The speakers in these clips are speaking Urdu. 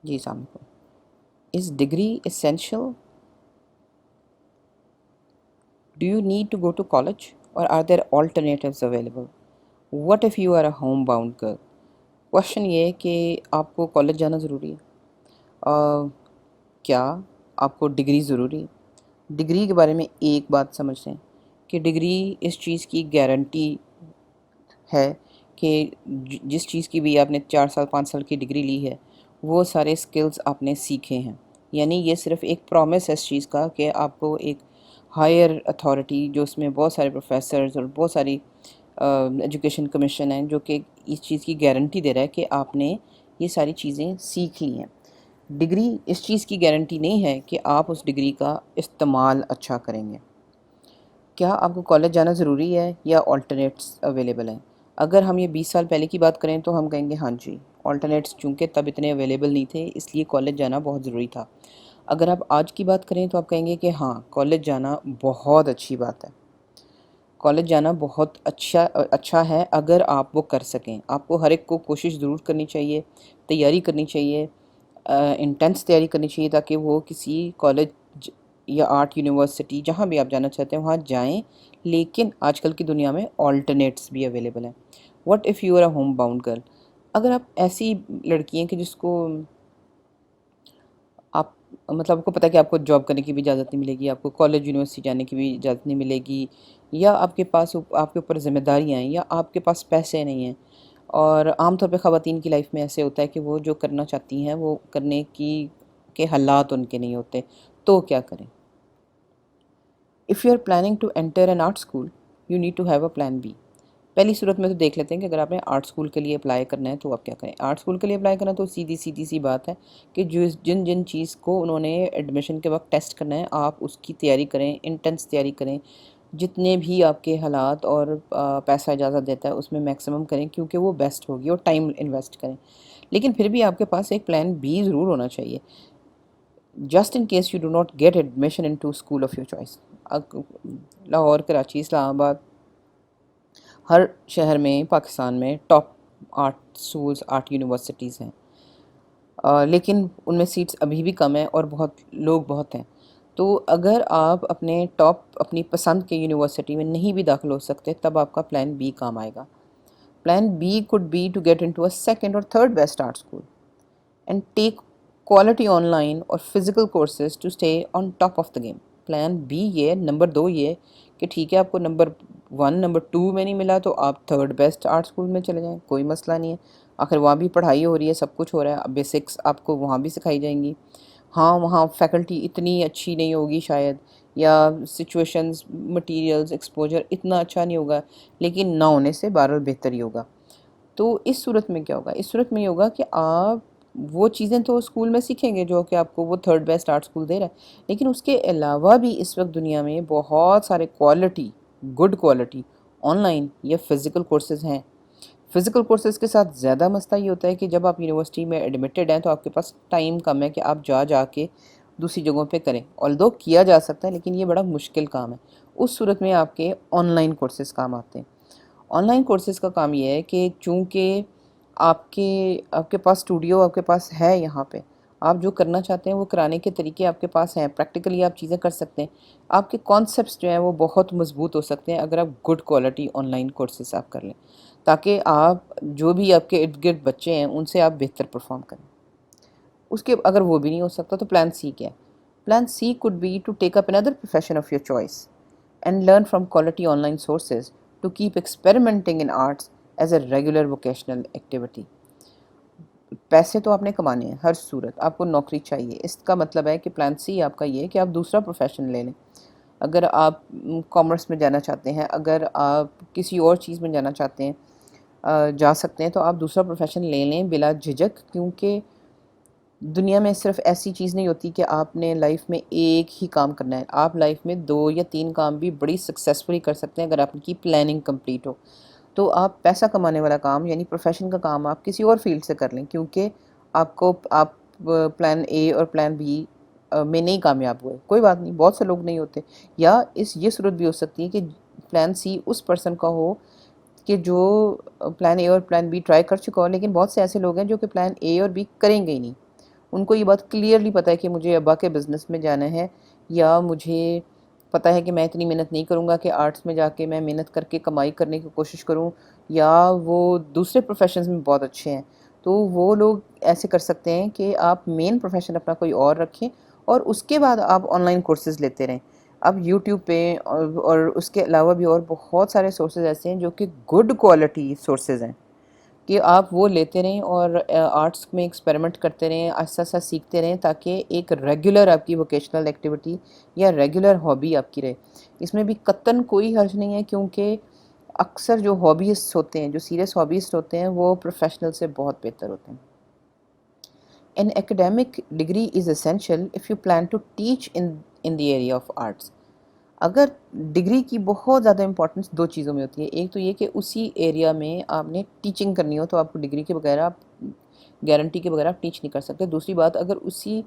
جی السلام علیکم. Is degree essential? Do you need to go to college or are there alternatives available? What if you are a homebound girl? Question یہ ہے کہ آپ کو کالج جانا ضروری ہے. کیا آپ کو ڈگری ضروری ہے؟ ڈگری کے بارے میں ایک بات سمجھتے ہیں کہ ڈگری اس چیز کی گارنٹی ہے کہ جس چیز کی بھی آپ نے 4 سال 5 سال کی ڈگری لی ہے وہ سارے اسکلز آپ نے سیکھے ہیں. یعنی یہ صرف ایک پرومس ہے اس چیز کا کہ آپ کو ایک ہائر اتھارٹی جو اس میں بہت سارے پروفیسرز اور بہت ساری ایجوکیشن کمیشن ہیں جو کہ اس چیز کی گارنٹی دے رہا ہے کہ آپ نے یہ ساری چیزیں سیکھ لی ہیں. ڈگری اس چیز کی گارنٹی نہیں ہے کہ آپ اس ڈگری کا استعمال اچھا کریں گے. کیا آپ کو کالج جانا ضروری ہے یا آلٹرنیٹس اویلیبل ہیں؟ اگر ہم یہ 20 سال پہلے کی بات کریں تو ہم کہیں گے ہاں جی آلٹرنیٹس چونکہ تب اتنے اویلیبل نہیں تھے اس لیے کالج جانا بہت ضروری تھا. اگر آپ آج کی بات کریں تو آپ کہیں گے کہ ہاں کالج جانا بہت اچھی بات ہے. کالج جانا بہت اچھا ہے اگر آپ وہ کر سکیں. آپ کو ہر ایک کو کوشش ضرور کرنی چاہیے، تیاری کرنی چاہیے، انٹینس تیاری کرنی چاہیے تاکہ وہ کسی کالج یا آرٹ یونیورسٹی جہاں بھی آپ جانا چاہتے ہیں وہاں جائیں. لیکن آج کل کی دنیا میں آلٹرنیٹس بھی اویلیبل ہیں. What if you are a homebound girl? اگر آپ ایسی لڑکی ہیں کہ جس کو آپ مطلب آپ کو پتہ ہے کہ آپ کو جاب کرنے کی بھی اجازت نہیں ملے گی، آپ کو کالج یونیورسٹی جانے کی بھی اجازت نہیں ملے گی، یا آپ کے پاس آپ کے اوپر ذمہ داریاں ہیں یا آپ کے پاس پیسے نہیں ہیں. اور عام طور پہ خواتین کی لائف میں ایسے ہوتا ہے کہ وہ جو کرنا چاہتی ہیں وہ کرنے کے حالات ان کے نہیں ہوتے. تو کیا کریں؟ If you are planning to enter an art school you need to have a plan B. پہلی صورت میں تو دیکھ لیتے ہیں کہ اگر آپ نے آرٹ اسکول کے لیے اپلائی کرنا ہے تو آپ کیا کریں. آرٹ اسکول کے لیے اپلائی کرنا تو سیدھی سی بات ہے کہ جن چیز کو انہوں نے ایڈمیشن کے وقت ٹیسٹ کرنا ہے آپ اس کی تیاری کریں، انٹینس تیاری کریں. جتنے بھی آپ کے حالات اور پیسہ اجازت دیتا ہے اس میں میکسیمم کریں کیونکہ وہ بیسٹ ہوگی، اور ٹائم انویسٹ کریں. لیکن پھر بھی آپ کے پاس ایک پلان بی ضرور ہونا چاہیے just in case you do not get admission into school of your choice. Lahore, Karachi, Islamabad, ہر شہر میں پاکستان میں top art schools, art universities ہیں، لیکن ان میں سیٹس ابھی بھی کم ہیں اور لوگ بہت ہیں. تو اگر آپ اپنی پسند کے یونیورسٹی میں نہیں بھی داخل ہو سکتے تب آپ کا پلان بی کام آئے گا. Plan B could be to get into a second or third best art school and take quality online or physical courses to stay on top of the game. Plan be یہ، نمبر 2 یہ کہ ٹھیک ہے آپ کو نمبر 1 نمبر 2 میں نہیں ملا تو آپ تھرڈ بیسٹ آرٹ اسکول میں چلے جائیں، کوئی مسئلہ نہیں ہے. آخر وہاں بھی پڑھائی ہو رہی ہے، سب کچھ ہو رہا ہے، بیسکس آپ کو وہاں بھی سکھائی جائیں گی. ہاں وہاں فیکلٹی اتنی اچھی نہیں ہوگی شاید، یا سچویشنز، مٹیریلز، ایکسپوجر اتنا اچھا نہیں ہوگا، لیکن نہ ہونے سے بہرحال بہتر ہی ہوگا. تو اس صورت میں کیا ہوگا؟ اس صورت میں یہ ہوگا کہ آپ وہ چیزیں تو اسکول میں سیکھیں گے جو کہ آپ کو وہ تھرڈ بیسٹ آرٹ اسکول دے رہا ہے، لیکن اس کے علاوہ بھی اس وقت دنیا میں بہت سارے گڈ کوالٹی آن لائن یا فزیکل کورسز ہیں. فزیکل کورسز کے ساتھ زیادہ مسئلہ یہ ہوتا ہے کہ جب آپ یونیورسٹی میں ایڈمیٹڈ ہیں تو آپ کے پاس ٹائم کم ہے کہ آپ جا کے دوسری جگہوں پہ کریں. آلدو کیا جا سکتا ہے لیکن یہ بڑا مشکل کام ہے. اس صورت میں آپ کے آن لائن کورسز کام آتے ہیں. آن لائن کورسز کا کام یہ ہے کہ چونکہ آپ کے پاس اسٹوڈیو آپ کے پاس ہے، یہاں پہ آپ جو کرنا چاہتے ہیں وہ کرانے کے طریقے آپ کے پاس ہیں، پریکٹیکلی آپ چیزیں کر سکتے ہیں. آپ کے کانسیپٹس جو ہیں وہ بہت مضبوط ہو سکتے ہیں اگر آپ good quality on line courses آپ کر لیں، تاکہ آپ جو بھی آپ کے ارد گرد بچے ہیں ان سے آپ بہتر پرفارم کریں. اس کے اگر وہ بھی نہیں ہو سکتا تو پلان سی کیا ہے؟ Plan C could be to take up another profession of your choice and learn from quality online sources to keep experimenting in arts as a regular vocational activity. پیسے تو آپ نے کمانے ہیں، ہر صورت آپ کو نوکری چاہیے. اس کا مطلب ہے کہ پلان سی آپ کا یہ ہے کہ آپ دوسرا پروفیشن لے لیں. اگر آپ کامرس میں جانا چاہتے ہیں، اگر آپ کسی اور چیز میں جانا چاہتے ہیں، جا سکتے ہیں تو آپ دوسرا پروفیشن لے لیں بلا جھجک، کیونکہ دنیا میں صرف ایسی چیز نہیں ہوتی کہ آپ نے لائف میں ایک ہی کام کرنا ہے. آپ لائف میں 2 یا 3 کام بھی بڑی سکسیسفلی کر سکتے ہیں اگر آپ کی پلاننگ کمپلیٹ ہو. تو آپ پیسہ کمانے والا کام یعنی پروفیشن کا کام آپ کسی اور فیلڈ سے کر لیں، کیونکہ آپ پلان اے اور پلان بی میں نہیں کامیاب ہوئے. کوئی بات نہیں، بہت سے لوگ نہیں ہوتے. یا یہ صورت بھی ہو سکتی ہے کہ پلان سی اس پرسن کا ہو کہ جو پلان اے اور پلان بی ٹرائی کر چکا ہو، لیکن بہت سے ایسے لوگ ہیں جو کہ پلان اے اور بی کریں گے ہی نہیں. ان کو یہ بات کلیئرلی پتہ ہے کہ مجھے ابا کے بزنس میں جانا ہے، یا مجھے پتہ ہے کہ میں اتنی محنت نہیں کروں گا کہ آرٹس میں جا کے میں محنت کر کے کمائی کرنے کی کوشش کروں، یا وہ دوسرے پروفیشنز میں بہت اچھے ہیں، تو وہ لوگ ایسے کر سکتے ہیں کہ آپ مین پروفیشن اپنا کوئی اور رکھیں اور اس کے بعد آپ آن لائن کورسز لیتے رہیں۔ اب یوٹیوب پہ اور اس کے علاوہ بھی اور بہت سارے سورسز ایسے ہیں جو کہ گڈ کوالٹی سورسز ہیں، کہ آپ وہ لیتے رہیں اور آرٹس میں ایکسپیریمنٹ کرتے رہیں، آہستہ آہستہ سیکھتے رہیں، تاکہ ایک ریگولر آپ کی ووکیشنل ایکٹیویٹی یا ریگولر ہابی آپ کی رہے۔ اس میں بھی قطعاً کوئی حرج نہیں ہے، کیونکہ اکثر جو ہابیسٹ ہوتے ہیں، جو سیریس ہابیسٹ ہوتے ہیں، وہ پروفیشنل سے بہت بہتر ہوتے ہیں۔ An academic degree is essential if you plan to teach in the area of arts۔ اگر ڈگری کی بہت زیادہ امپورٹنس دو چیزوں میں ہوتی ہے، ایک تو یہ کہ اسی ایریا میں آپ نے ٹیچنگ کرنی ہو تو آپ کو ڈگری کے بغیر، آپ گارنٹی کے بغیر آپ ٹیچ نہیں کر سکتے۔ دوسری بات، اگر اسی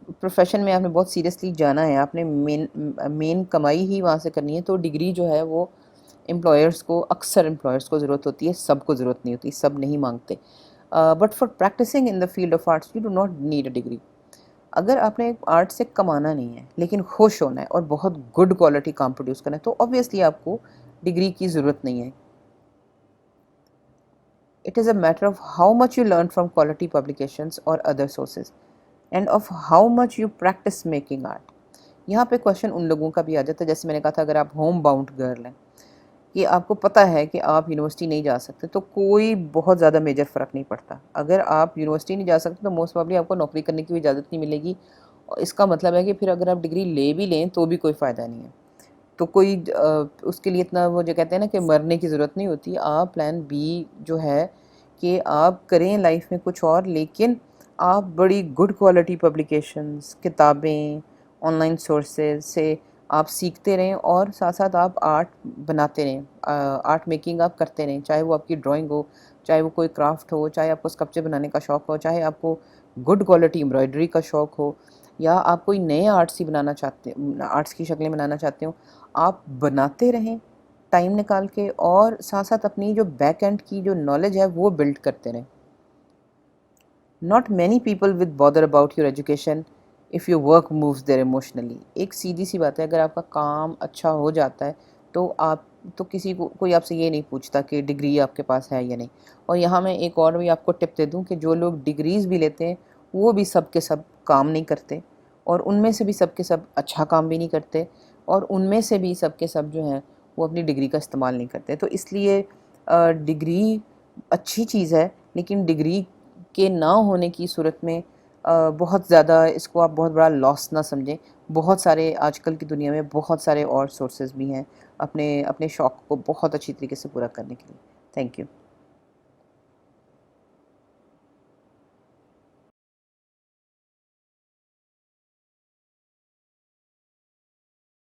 پروفیشن میں آپ نے بہت سیریسلی جانا ہے، آپ نے مین کمائی ہی وہاں سے کرنی ہے، تو ڈگری جو ہے وہ اکثر امپلائرس کو ضرورت ہوتی ہے، سب کو ضرورت نہیں ہوتی، سب نہیں مانگتے۔ But for practicing in the field of arts you do not need a degree. اگر آپ نے آرٹ سے کمانا نہیں ہے لیکن خوش ہونا ہے اور بہت گڈ کوالٹی کام پروڈیوس کرنا ہے، تو obviously آپ کو ڈگری کی ضرورت نہیں ہے۔ It is a matter of how much you learn from quality publications or other sources and of how much you practice making art۔ یہاں پہ کوشچن ان لوگوں کا بھی آ جاتا ہے، جیسے میں نے کہا تھا، اگر آپ ہوم باؤنڈ گرل ہیں کہ آپ کو پتہ ہے کہ آپ یونیورسٹی نہیں جا سکتے، تو کوئی بہت زیادہ میجر فرق نہیں پڑتا۔ اگر آپ یونیورسٹی نہیں جا سکتے تو موسٹ پرابلی آپ کو نوکری کرنے کی بھی اجازت نہیں ملے گی، اور اس کا مطلب ہے کہ پھر اگر آپ ڈگری لے بھی لیں تو بھی کوئی فائدہ نہیں ہے۔ تو کوئی اس کے لیے اتنا وہ جو کہتے ہیں نا کہ مرنے کی ضرورت نہیں ہوتی۔ آپ پلان بی جو ہے کہ آپ کریں لائف میں کچھ اور، لیکن آپ بڑی گڈ کوالٹی پبلیکیشنز، کتابیں، آن لائن سورسز سے آپ سیکھتے رہیں، اور ساتھ ساتھ آپ آرٹ بناتے رہیں، آرٹ میکنگ آپ کرتے رہیں، چاہے وہ آپ کی ڈرائنگ ہو، چاہے وہ کوئی کرافٹ ہو، چاہے آپ کو اسکلپچر بنانے کا شوق ہو، چاہے آپ کو گڈ کوالٹی امبرائڈری کا شوق ہو، یا آپ کوئی نئے آرٹس ہی بنانا چاہتے ہیں، آرٹس کی شکلیں بنانا چاہتے ہو، آپ بناتے رہیں ٹائم نکال کے، اور ساتھ ساتھ اپنی جو بیک اینڈ کی جو نالج ہے وہ بلڈ کرتے رہیں۔ Not many people will bother about your education if your work moves there emotionally۔ ایک سیدھی سی بات ہے، اگر آپ کا کام اچھا ہو جاتا ہے تو کوئی آپ سے یہ نہیں پوچھتا کہ ڈگری آپ کے پاس ہے یا نہیں۔ اور یہاں میں ایک اور بھی آپ کو ٹپ دے دوں کہ جو لوگ ڈگریز بھی لیتے ہیں وہ بھی سب کے سب کام نہیں کرتے، اور ان میں سے بھی سب کے سب اچھا کام بھی نہیں کرتے، اور ان میں سے بھی سب کے سب جو ہیں وہ اپنی ڈگری کا استعمال نہیں کرتے۔ تو اس لیے ڈگری اچھی چیز ہے، لیکن ڈگری کے نہ ہونے کی صورت میں بہت زیادہ اس کو آپ بہت بڑا لاس نہ سمجھیں۔ بہت سارے آج کل کی دنیا میں بہت سارے اور سورسز بھی ہیں اپنے شوق کو بہت اچھی طریقے سے پورا کرنے کے لیے۔ Thank you.